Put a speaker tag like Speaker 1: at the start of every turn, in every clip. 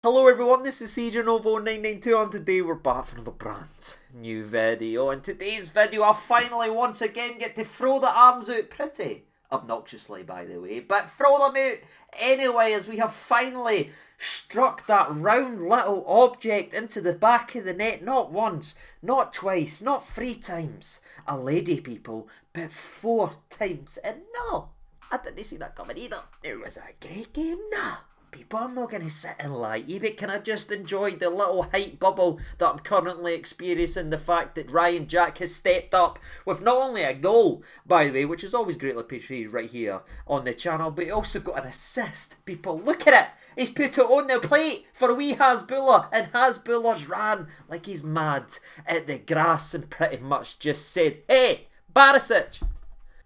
Speaker 1: Hello everyone, this is CJNovo992 and today we're back for another brand new video. In today's video I finally once again get to throw the arms out pretty obnoxiously by the way, but throw them out anyway as we have finally struck that round little object into the back of the net, not once, not twice, not 3 times, a lady people, but 4 times. And no, I didn't see that coming either. It was a great game, nah. People, I'm not going to sit and lie. Even can I just enjoy the little hype bubble that I'm currently experiencing? The fact that Ryan Jack has stepped up with not only a goal, by the way, which is always greatly appreciated right here on the channel, but he also got an assist. People, look at it. He's put it on the plate for wee Hasbulla, and Hasbulla's ran like he's mad at the grass and pretty much just said, "Hey, Barisic."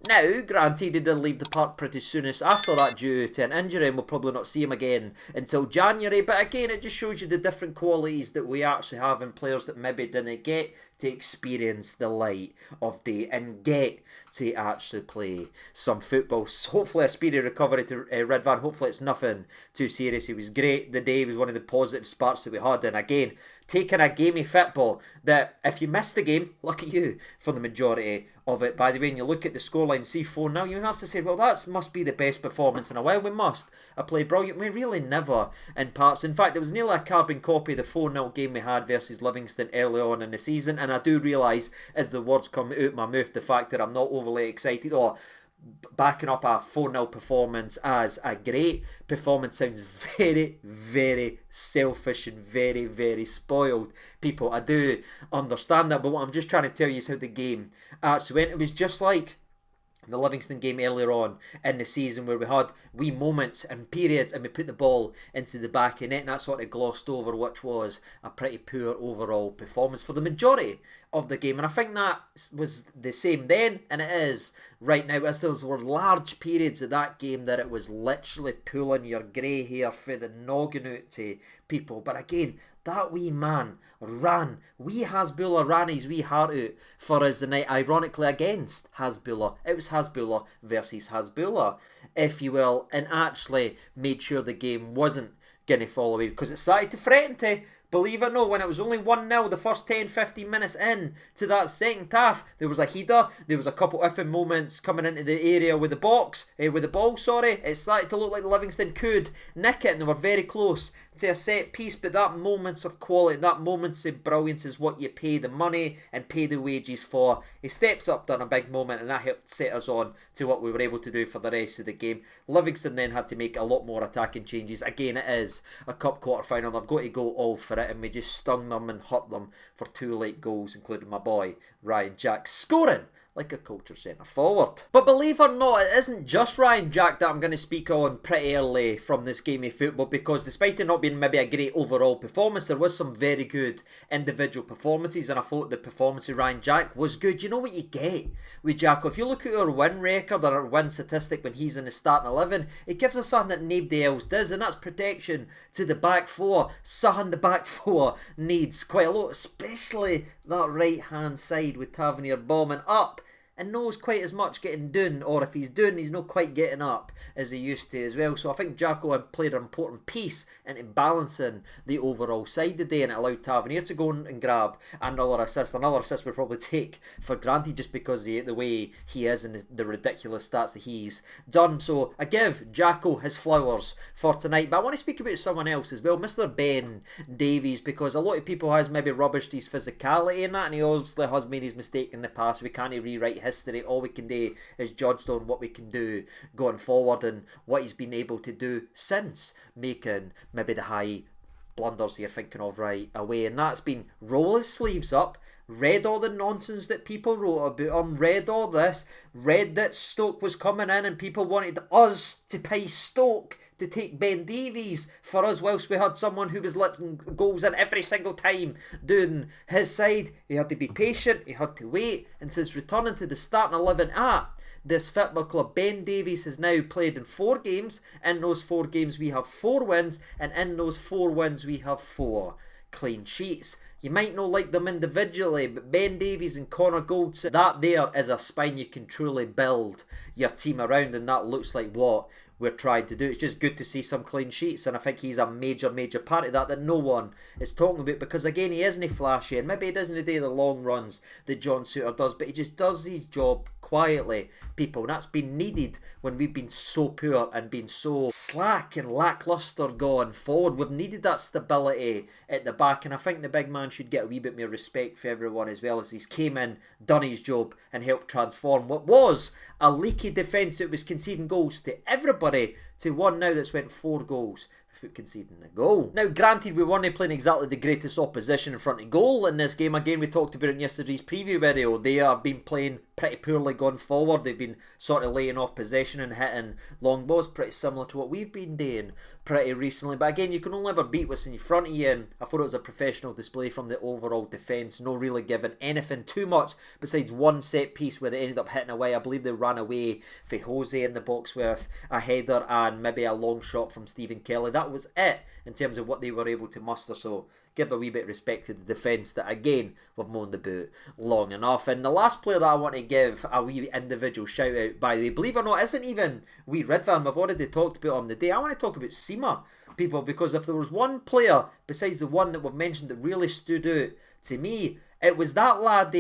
Speaker 1: Now, granted, he did leave the park pretty soonest after that due to an injury, and we'll probably not see him again until January. But again, it just shows you the different qualities that we actually have in players that maybe didn't get to experience the light of day and get to actually play some football. So hopefully a speedy recovery to Ridvan. Hopefully it's nothing too serious. He was great the day. He was one of the positive sparks that we had. And again, taking a gamey football that if you missed the game, lucky you for the majority of it. By the way, when you look at the scoreline C4 now, you have to say, well, that must be the best performance in a while. We must. I played brilliant. We really never in parts. In fact, it was nearly a carbon copy of the 4-0 game we had versus Livingston early on in the season. And I do realise, as the words come out my mouth, the fact that I'm not overly excited or backing up a 4-0 performance as a great performance sounds very, very selfish and very, very spoiled. People, I do understand that, but what I'm just trying to tell you is how the game actually went. It was just like the Livingston game earlier on in the season where we had wee moments and periods and we put the ball into the back of net and that sort of glossed over, which was a pretty poor overall performance for the majority of the game. And I think that was the same then and it is right now, as those were large periods of that game that it was literally pulling your grey hair through the noggin out to people. But again, that wee man ran. Wee Hasbulla ran his wee heart out for us tonight, ironically against Hasbulla. It was Hasbulla versus Hasbulla, if you will, and actually made sure the game wasn't going to fall away because it started to threaten to. Believe it or not, when it was only 1-0 the first 10-15 minutes in to that second half, there was a header, there was a couple effing moments coming into the area with the ball, it started to look like Livingston could nick it and they were very close to a set piece, but that moments of quality, that moments of brilliance is what you pay the money and pay the wages for. He steps up, done a big moment, and that helped set us on to what we were able to do for the rest of the game. Livingston then had to make a lot more attacking changes. Again, it is a cup quarter final, they've got to go all for it, and we just stung them and hurt them for 2 late goals, including my boy Ryan Jack scoring like a culture centre forward. But believe it or not, it isn't just Ryan Jack that I'm going to speak on pretty early from this game of football, because despite it not being maybe a great overall performance, there was some very good individual performances, and I thought the performance of Ryan Jack was good. You know what you get with Jacko? If you look at our win record or our win statistic when he's in the starting 11, it gives us something that nobody else does, and that's protection to the back four. Something the back four needs quite a lot, especially that right hand side with Tavernier bombing up and knows quite as much getting done, or if he's doing, he's not quite getting up as he used to as well. So I think Jacko had played an important piece into balancing the overall side today, and it allowed Tavernier to go and grab another assist we probably take for granted just because the way he is and the ridiculous stats that he's done. So I give Jacko his flowers for tonight, but I want to speak about someone else as well, Mr. Ben Davies, because a lot of people has maybe rubbished his physicality and that, and he obviously has made his mistake in the past. We can't rewrite history. All we can do is judged on what we can do going forward and what he's been able to do since making maybe the high blunders you're thinking of right away, and that's been roll his sleeves up, read all the nonsense that people wrote about him, read all this, read that Stoke was coming in and people wanted us to pay Stoke to take Ben Davies for us, whilst we had someone who was letting goals in every single time doing his side. He had to be patient, he had to wait, and since returning to the starting 11 at this football club, Ben Davies has now played in 4 games. In those 4 games we have 4 wins, and in those 4 wins we have 4 clean sheets. You might not like them individually, but Ben Davies and Connor Goldson, that there is a spine you can truly build your team around, and that looks like what we're trying to do. It's just good to see some clean sheets, and I think he's a major part of that no one is talking about, because again, he isn't flashy, and maybe he doesn't do the long runs that John Souttar does, but he just does his job quietly, people, and that's been needed when we've been so poor and been so slack and lacklustre going forward. We've needed that stability at the back, and I think the big man should get a wee bit more respect for everyone, as well as he's came in, done his job, and helped transform what was a leaky defence that was conceding goals to everybody to one now that's went 4 goals without conceding a goal. Now granted, we weren't playing exactly the greatest opposition in front of goal in this game. Again, we talked about it in yesterday's preview video. They have been playing pretty poorly going forward. They've been sort of laying off possession and hitting long balls, pretty similar to what we've been doing pretty recently. But again, you can only ever beat what's in front of you, and I thought it was a professional display from the overall defence. No really giving anything too much besides one set piece where they ended up hitting away. I believe they ran away for Jose in the box with a header and maybe a long shot from Stephen Kelly. That was it in terms of what they were able to muster. So give a wee bit of respect to the defence that, again, we've moaned about long enough. And the last player that I want to give a wee individual shout out, by the way, believe it or not, isn't even wee Ridvan. We've already talked about him today. I want to talk about Seema, people, because if there was one player besides the one that we've mentioned that really stood out to me, it was that lad.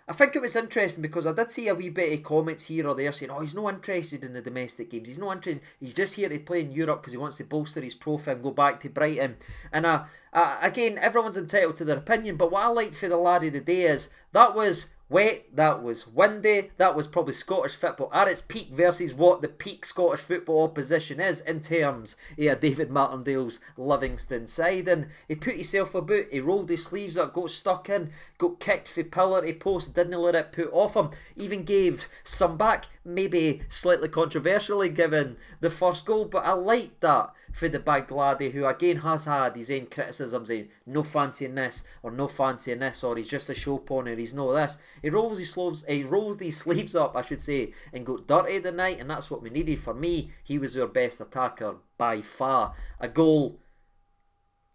Speaker 1: I think it was interesting because I did see a wee bit of comments here or there saying, oh, he's not interested in the domestic games. He's not interested. He's just here to play in Europe because he wants to bolster his profile and go back to Brighton. And again, everyone's entitled to their opinion, but what I liked for the lad of the day is that was wet, that was windy, that was probably Scottish football at its peak versus what the peak Scottish football opposition is in terms of David Martindale's Livingston side. And he put himself about, he rolled his sleeves up, got stuck in, got kicked for pillar to post, didn't let it put off him, even gave some back, maybe slightly controversially given the first goal, but I liked that for the big laddie, who again has had his own criticisms, saying no fancy in this or no fancy in this, or he's just a show pawn, or he's no this. He rolls his sleeves up, I should say, and got dirty tonight, and that's what we needed. For me, he was our best attacker by far. A goal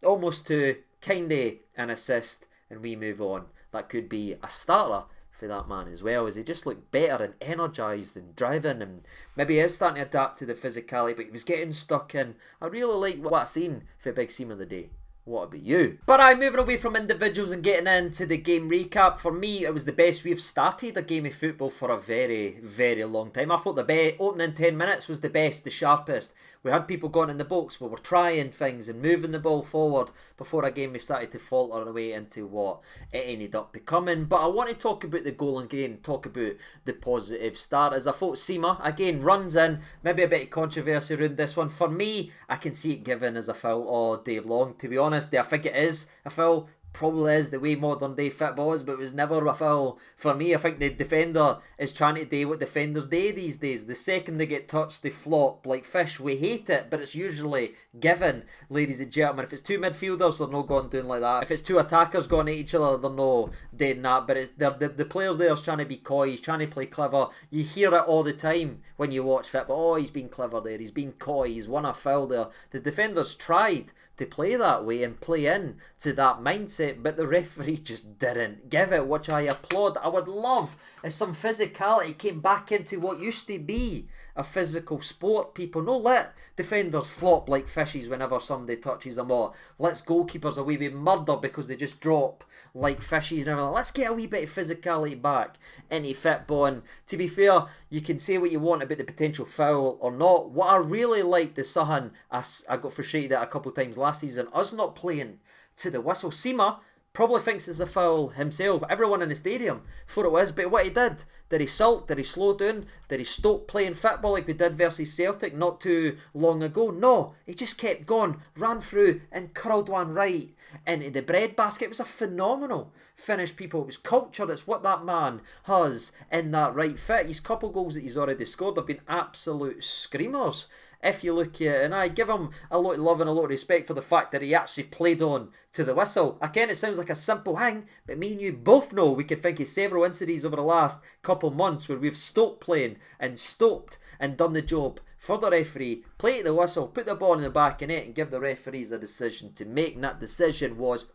Speaker 1: almost to kinda an assist, and we move on. That could be a starter for that man as well, as he just looked better and energised and driving, and maybe he is starting to adapt to the physicality, but he was getting stuck in. I really like what I've seen for Big Seema of the day. What about you? But I'm moving away from individuals and getting into the game recap. For me, it was the best we've started a game of football for a very long time. I thought the opening 10 minutes was the best, the sharpest. We had people going in the box, we were trying things and moving the ball forward before again we started to falter away into what it ended up becoming. But I want to talk about the goal again, talk about the positive start, as I thought Seema again runs in, maybe a bit of controversy around this one. For me, I can see it given as a foul all day long, to be honest. I think it is a foul. Probably is the way modern day football is, but it was never a foul for me. I think the defender is trying to do what defenders do these days. The second they get touched, they flop like fish. We hate it, but it's usually given, ladies and gentlemen. If it's two midfielders, they're not going doing like that. If it's two attackers going at each other, they're not doing that. But it's the players there is trying to be coy, he's trying to play clever. You hear it all the time when you watch football. Oh, he's been clever there, he's been coy, he's won a foul there. The defenders tried to play that way and play in to that mindset, but the referee just didn't give it, which I applaud. I would love if some physicality came back into what used to be a physical sport, people. No, let defenders flop like fishes whenever somebody touches them, or let's goalkeepers away with murder because they just drop like fishes and everything. Let's get a wee bit of physicality back into football. And to be fair, you can say what you want about the potential foul or not. What I really liked is something I got frustrated at a couple of times last season, us not playing to the whistle. Seema probably thinks it's a foul himself. Everyone in the stadium thought it was, but what he did he sulk? Did he slow down? Did he stop playing football like we did versus Celtic not too long ago? No, he just kept going, ran through and curled one right into the breadbasket. It was a phenomenal finish, people. It was culture. It's what that man has in that right foot. His couple goals that he's already scored have been absolute screamers. If you look at it, and I give him a lot of love and a lot of respect for the fact that he actually played on to the whistle. Again, it sounds like a simple thing, but me and you both know we can think of several incidents over the last couple months where we've stopped playing and stopped and done the job for the referee, play to the whistle, put the ball in the back of net and give the referees a decision to make. And that decision was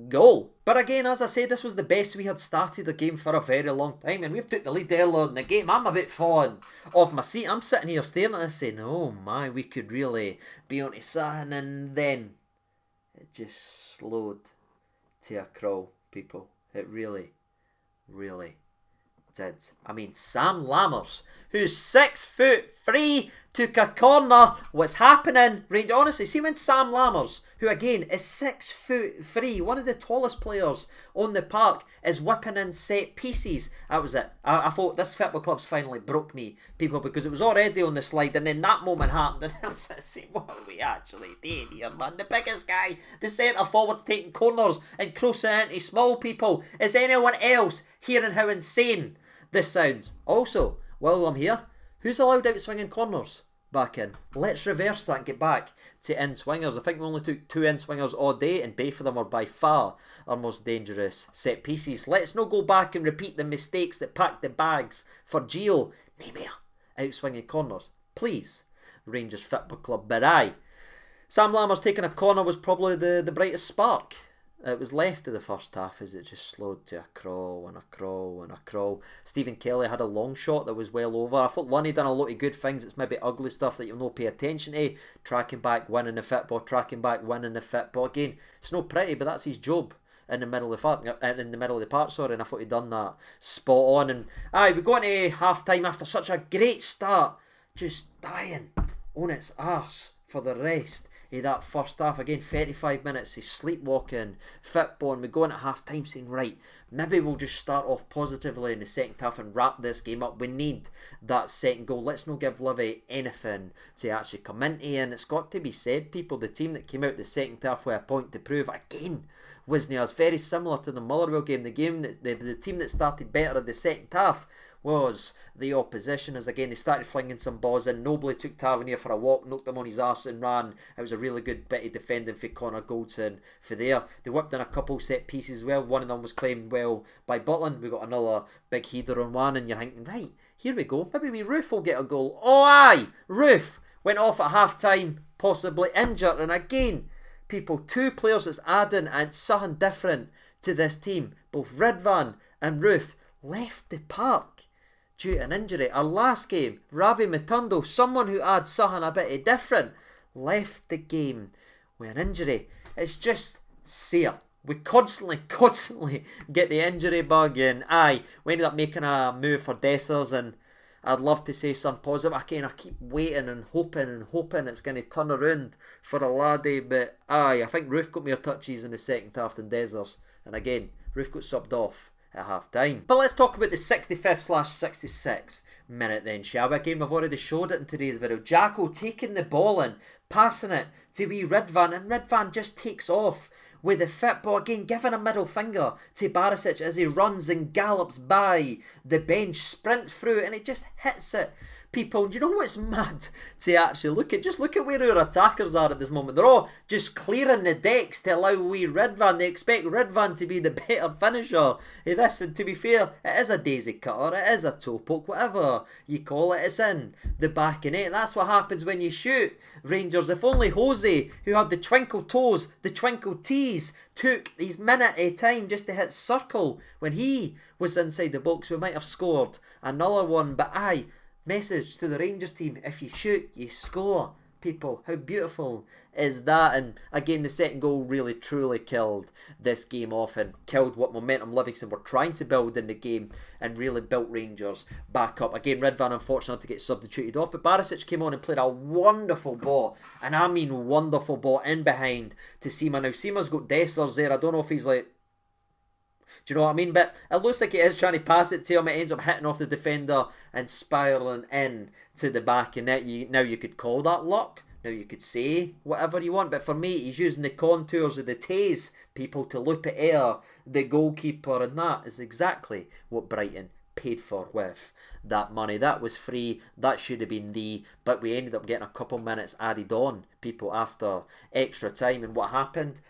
Speaker 1: goal. But again, as I say, this was the best we had started the game for a very long time, and we've took the lead earlier in the game. I'm a bit falling off my seat. I'm sitting here staring at this saying, oh my, we could really be on to something, and then it just slowed to a crawl, people. It really, really did. I mean, Sam Lammers, who's 6'3", took a corner. What's happening? Range, honestly, see when Sam Lammers, who again is 6'3", one of the tallest players on the park, is whipping in set pieces. That was it. I thought this football club's finally broke me, people, because it was already on the slide, and then that moment happened, and I was saying, what are we actually doing here, man? The biggest guy, the centre forward's taking corners and crossing into small people. Is anyone else hearing how insane this sounds? Also, while I'm here, who's allowed out swinging corners back in? Let's reverse that and get back to in-swingers. I think we only took 2 in-swingers all day, and both of them are by far our most dangerous set pieces. Let's not go back and repeat the mistakes that packed the bags for Gio. No more out swinging corners, please, Rangers Football Club. But aye, Sam Lammers taking a corner was probably the brightest spark. It was left of the first half as it just slowed to a crawl and a crawl and a crawl. Stephen Kelly had a long shot that was well over. I thought Lunny done a lot of good things. It's maybe ugly stuff that you'll not pay attention to. Tracking back, winning the football, tracking back, winning the football. Again, it's not pretty, but that's his job in the middle of the park, sorry, and I thought he'd done that spot on. And aye, we go into half time after such a great start, just dying on its arse for the rest of that first half. Again, 35 minutes of sleepwalking football, and we go in at half time saying, right, maybe we'll just start off positively in the second half and wrap this game up. We need that second goal. Let's not give Livy anything to actually come into. And it's got to be said, people, the team that came out the second half with a point to prove again wasn't as very similar to the Motherwell game. The team that started better in the second half was the opposition, as again they started flinging some balls in. Nobly took Tavernier for a walk, knocked him on his arse and ran. It was a really good bit of defending for Connor Goldson for there. They whipped in a couple set pieces as well. One of them was claimed well by Butland. We got another big header on one, and you're thinking, right, here we go, maybe Roof will get a goal. Oh aye, Roof went off at half time, possibly injured, and again, people, 2 players that's adding and something different to this team. Both Ridvan and Roof left the park due to an injury. Our last game, Rabi Matundo, someone who adds something a bit different, left the game with an injury. It's just sear. We constantly get the injury bug, and aye, we ended up making a move for Dessers, and I'd love to say some positive. Again, I keep waiting and hoping it's going to turn around for a laddie, but aye, I think Roof got more touches in the second half than Dessers, and again, Roof got subbed off at half time. But let's talk about the 65th/66th minute then, shall we? Again, we've already showed it in today's video. Jacko taking the ball in, passing it to wee Ridvan, and Ridvan just takes off with the football, again giving a middle finger to Barisic as he runs and gallops by the bench, sprints through, and it just hits it. People, do you know what's mad to actually look at where our attackers are at this moment? They're all just clearing the decks to allow wee Ridvan. They expect Ridvan to be the better finisher of this, and to be fair, it is a daisy cutter, it is a toe poke, whatever you call it, it's in the back of net. That's what happens when you shoot, Rangers. If only Jose, who had the twinkle toes, the twinkle tees, took his minute of time just to hit circle when he was inside the box, we might have scored another one. But aye, message to the Rangers team, if you shoot, you score. People, how beautiful is that? And again, the second goal really truly killed this game off and killed what momentum Livingston were trying to build in the game and really built Rangers back up. Again, Ridvan unfortunate to get substituted off, but Barisic came on and played a wonderful ball, and I mean wonderful ball, in behind to Seema. Now Seema's got Dessers there. I don't know if he's like, do you know what I mean? But it looks like he is trying to pass it to him. It ends up hitting off the defender and spiralling in to the back of net. Now you could call that luck. Now you could say whatever you want. But for me, he's using the contours of the taze, people, to loop it air the goalkeeper. And that is exactly what Brighton paid for with that money. That was free. That should have been but we ended up getting a couple minutes added on, people, after extra time. And what happened?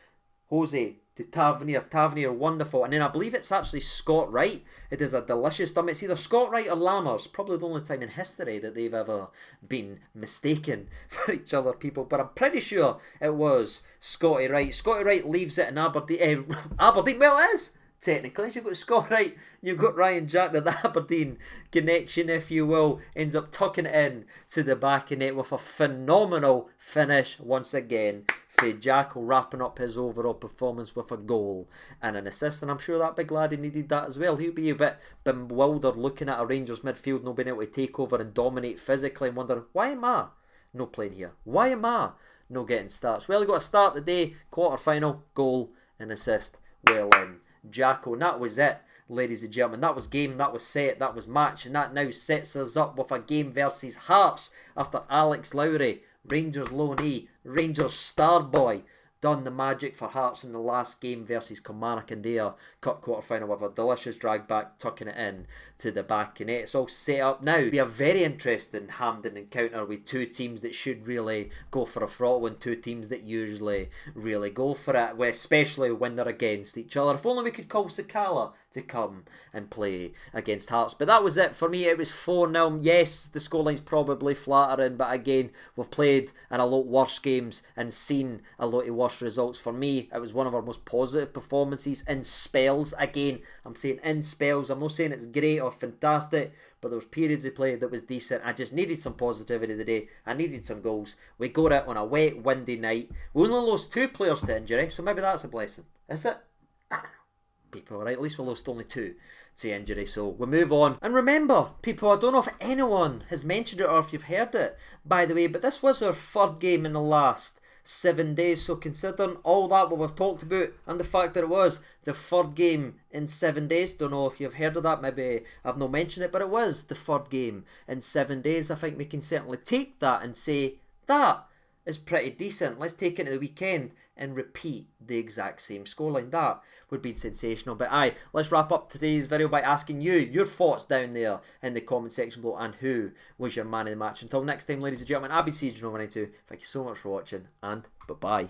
Speaker 1: Jose to Tavernier. Tavernier, wonderful. And then I believe it's actually Scott Wright. It is a delicious dump. It's either Scott Wright or Lammers. Probably the only time in history that they've ever been mistaken for each other, people. But I'm pretty sure it was Scotty Wright. Scotty Wright leaves it in Aberdeen. Aberdeen, well, it is. Technically, you've got Scott Wright, you've got Ryan Jack, the Aberdeen connection, if you will, ends up tucking it in to the back of net with a phenomenal finish once again. For Jackal wrapping up his overall performance with a goal and an assist, and I'm sure that big laddie needed that as well. He'll be a bit bewildered looking at a Rangers midfield not being able to take over and dominate physically and wondering, why am I not playing here? Why am I not getting starts? Well, he got a start today, quarter-final, goal and assist. Well Jackal, and that was it, ladies and gentlemen. That was game, that was set, that was match, and that now sets us up with a game versus Hearts after Alex Lowry, Rangers loanee, Rangers star boy, done the magic for Hearts in the last game versus Kilmarnock in their cup quarter final with a delicious drag back, tucking it in to the back of net. It's all set up now. It'll be a very interesting Hampden encounter with two teams that should really go for a throttle and two teams that usually really go for it, especially when they're against each other. If only we could call Sakala to come and play against Hearts. But that was it for me. It was 4-0. Yes, the scoreline's probably flattering, but again, we've played in a lot worse games and seen a lot of worse results. For me, it was one of our most positive performances in spells. Again, I'm saying in spells. I'm not saying it's great or fantastic, but there was periods of play that was decent. I just needed some positivity today. I needed some goals. We got it on a wet, windy night. We only lost 2 players to injury, so maybe that's a blessing. Is it? I don't know. People, right? At least we lost only 2 to injury, so we move on. And remember, people, I don't know if anyone has mentioned it or if you've heard it, by the way, but this was our 3rd game in the last 7 days, so considering all that what we've talked about and the fact that it was the 3rd game in 7 days, don't know if you've heard of that, maybe I've not mentioned it, but it was the 3rd game in 7 days. I think we can certainly take that and say that is pretty decent. Let's take it to the weekend and repeat the exact same scoreline. That would be sensational. But aye, let's wrap up today's video by asking you your thoughts down there in the comment section below and who was your man of the match. Until next time, ladies and gentlemen, I'll be CJ92. Thank you so much for watching and bye-bye.